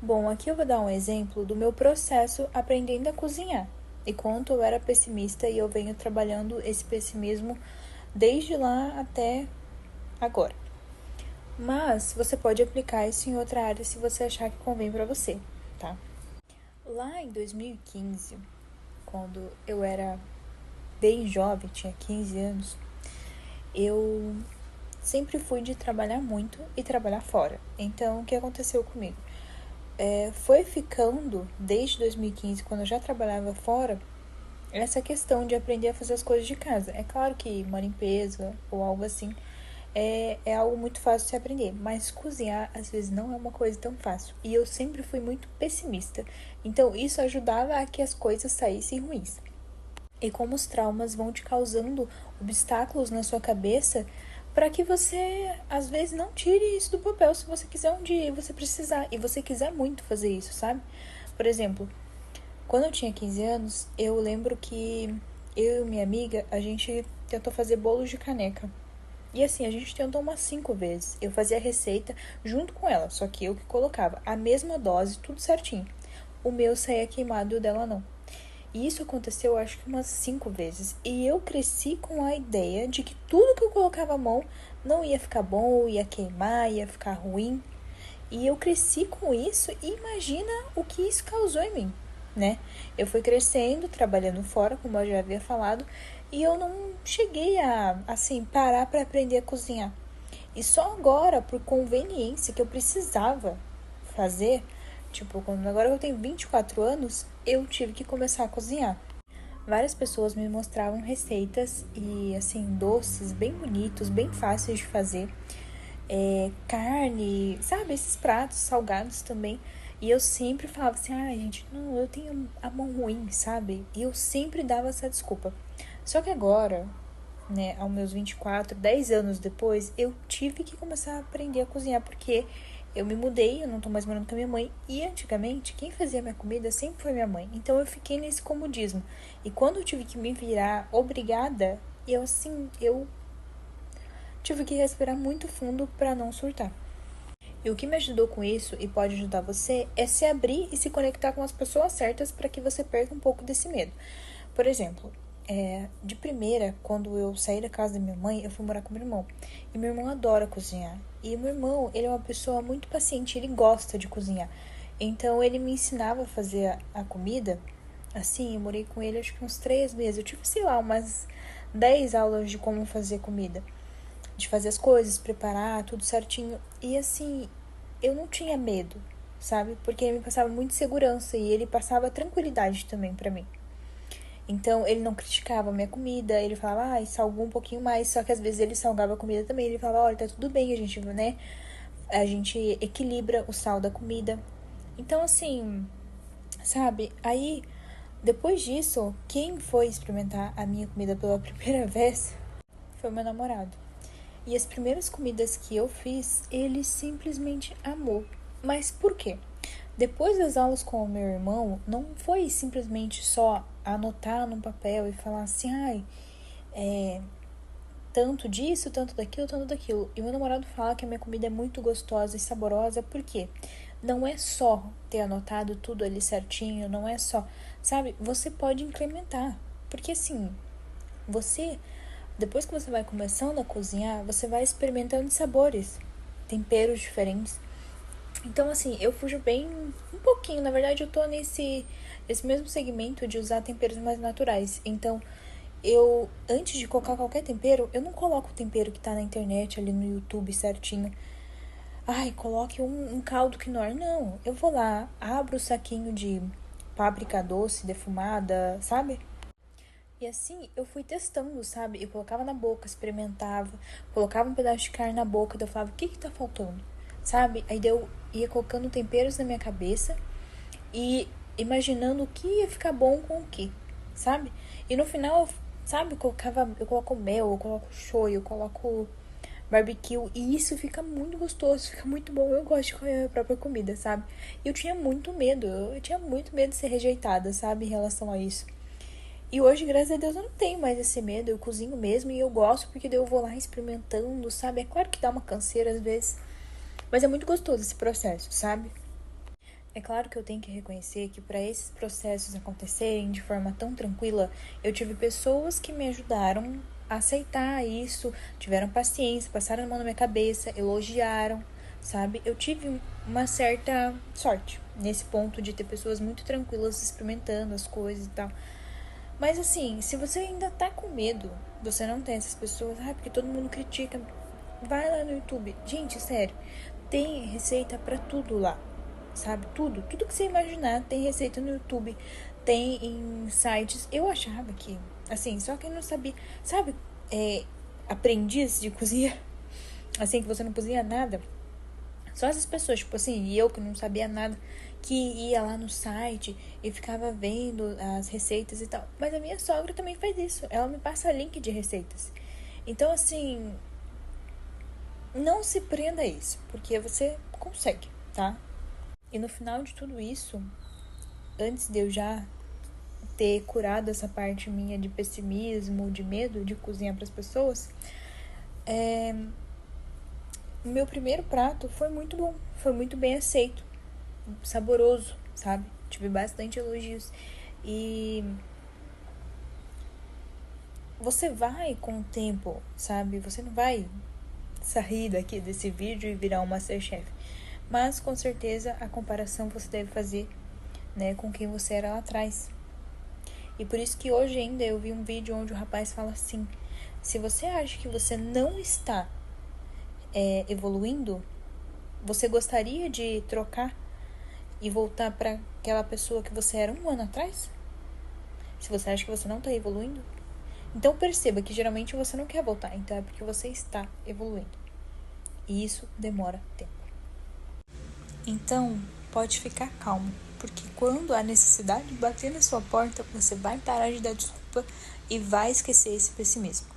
Bom, aqui eu vou dar um exemplo do meu processo aprendendo a cozinhar e quanto eu era pessimista e eu venho trabalhando esse pessimismo desde lá até agora. Mas você pode aplicar isso em outra área se você achar que convém para você, tá? Lá em 2015, quando eu era bem jovem, tinha 15 anos, eu sempre fui de trabalhar muito e trabalhar fora. Então, o que aconteceu comigo? Foi ficando, desde 2015, quando eu já trabalhava fora, essa questão de aprender a fazer as coisas de casa. É claro que uma limpeza ou algo assim é algo muito fácil de se aprender, mas cozinhar às vezes não é uma coisa tão fácil. E eu sempre fui muito pessimista, então isso ajudava a que as coisas saíssem ruins. E como os traumas vão te causando obstáculos na sua cabeça para que você, às vezes, não tire isso do papel se você quiser um dia e você precisar. E você quiser muito fazer isso, sabe? Por exemplo, quando eu tinha 15 anos, eu lembro que eu e minha amiga, a gente tentou fazer bolos de caneca. E assim, a gente tentou umas 5 vezes. Eu fazia a receita junto com ela, só que eu que colocava a mesma dose, tudo certinho. O meu saía queimado e o dela não. E isso aconteceu, acho que umas 5 vezes. E eu cresci com a ideia de que tudo que eu colocava a mão não ia ficar bom, ia queimar, ia ficar ruim. E eu cresci com isso e imagina o que isso causou em mim, né? Eu fui crescendo, trabalhando fora, como eu já havia falado, e eu não cheguei a, assim, parar para aprender a cozinhar. E só agora, por conveniência, que eu precisava fazer, tipo, agora eu tenho 24 anos, eu tive que começar a cozinhar. Várias pessoas me mostravam receitas e, assim, doces bem bonitos, bem fáceis de fazer. Carne, sabe? Esses pratos salgados também. E eu sempre falava assim, gente, não, eu tenho a mão ruim, sabe? E eu sempre dava essa desculpa. Só que agora, né, aos meus 24, 10 anos depois, eu tive que começar a aprender a cozinhar, porque eu me mudei, eu não tô mais morando com a minha mãe, e antigamente quem fazia minha comida sempre foi minha mãe. Então eu fiquei nesse comodismo. E quando eu tive que me virar obrigada, eu tive que respirar muito fundo para não surtar. E o que me ajudou com isso e pode ajudar você é se abrir e se conectar com as pessoas certas para que você perca um pouco desse medo. Por exemplo, de primeira, quando eu saí da casa da minha mãe, eu fui morar com meu irmão. E meu irmão adora cozinhar. E meu irmão, ele é uma pessoa muito paciente, ele gosta de cozinhar. Então ele me ensinava a fazer a comida. Assim, eu morei com ele acho que uns 3 meses. Eu tive, sei lá, umas 10 aulas de como fazer comida, de fazer as coisas, preparar tudo certinho. E assim, eu não tinha medo, sabe? Porque ele me passava muita segurança e ele passava tranquilidade também pra mim. Então, ele não criticava a minha comida, ele falava, salgou um pouquinho mais, só que às vezes ele salgava a comida também. Ele falava, olha, tá tudo bem, a gente, né? A gente equilibra o sal da comida. Então, assim, sabe? Aí, depois disso, quem foi experimentar a minha comida pela primeira vez foi meu namorado. E as primeiras comidas que eu fiz, ele simplesmente amou. Mas por quê? Depois das aulas com o meu irmão, não foi simplesmente só anotar num papel e falar assim, tanto disso, tanto daquilo, tanto daquilo. E meu namorado fala que a minha comida é muito gostosa e saborosa, porque não é só ter anotado tudo ali certinho, não é só, sabe? Você pode incrementar. Porque assim, você, depois que você vai começando a cozinhar, você vai experimentando sabores, temperos diferentes. Então, assim, eu fujo bem um pouquinho. Na verdade, eu tô nesse mesmo segmento de usar temperos mais naturais. Então, antes de colocar qualquer tempero, eu não coloco o tempero que tá na internet, ali no YouTube certinho. Coloque um caldo quinoa. Não, eu vou lá, abro o saquinho de páprica doce, defumada, sabe? E assim, eu fui testando, sabe? Eu colocava na boca, experimentava, colocava um pedaço de carne na boca, daí eu falava, o que tá faltando? Sabe? Aí eu ia colocando temperos na minha cabeça e imaginando o que ia ficar bom com o que, sabe? E no final, sabe, eu coloco mel, eu coloco shoyu, eu coloco barbecue e isso fica muito gostoso, fica muito bom. Eu gosto de comer a minha própria comida, sabe? E eu tinha muito medo de ser rejeitada, sabe, em relação a isso. E hoje, graças a Deus, eu não tenho mais esse medo. Eu cozinho mesmo e eu gosto porque daí eu vou lá experimentando, sabe? É claro que dá uma canseira às vezes, mas é muito gostoso esse processo, sabe? É claro que eu tenho que reconhecer que para esses processos acontecerem de forma tão tranquila, eu tive pessoas que me ajudaram a aceitar isso, tiveram paciência, passaram a mão na minha cabeça, elogiaram, sabe? Eu tive uma certa sorte nesse ponto de ter pessoas muito tranquilas experimentando as coisas e tal. Mas assim, se você ainda tá com medo, você não tem essas pessoas, porque todo mundo critica, vai lá no YouTube. Gente, sério, tem receita pra tudo lá, sabe? Tudo que você imaginar tem receita no YouTube, tem em sites. Eu achava que, assim, só quem não sabia, sabe? Aprendiz de cozinha, assim, que você não cozinha nada. Só essas pessoas, tipo assim, e eu que não sabia nada, que ia lá no site e ficava vendo as receitas e tal. Mas a minha sogra também faz isso. Ela me passa link de receitas. Então, assim, não se prenda a isso, porque você consegue, tá? E no final de tudo isso, antes de eu já ter curado essa parte minha de pessimismo, de medo de cozinhar para as pessoas, o meu primeiro prato foi muito bom, foi muito bem aceito, saboroso, sabe? Tive bastante elogios. E você vai com o tempo, sabe? Você não vai sair daqui desse vídeo e virar um Masterchef. Mas com certeza a comparação você deve fazer, né, com quem você era lá atrás. E por isso que hoje ainda eu vi um vídeo onde o rapaz fala assim: se você acha que você não está evoluindo, você gostaria de trocar e voltar para aquela pessoa que você era um ano atrás? Se você acha que você não está evoluindo, então perceba que geralmente você não quer voltar, então é porque você está evoluindo. E isso demora tempo. Então, pode ficar calmo, porque quando a necessidade bater na sua porta, você vai parar de dar desculpa e vai esquecer esse pessimismo.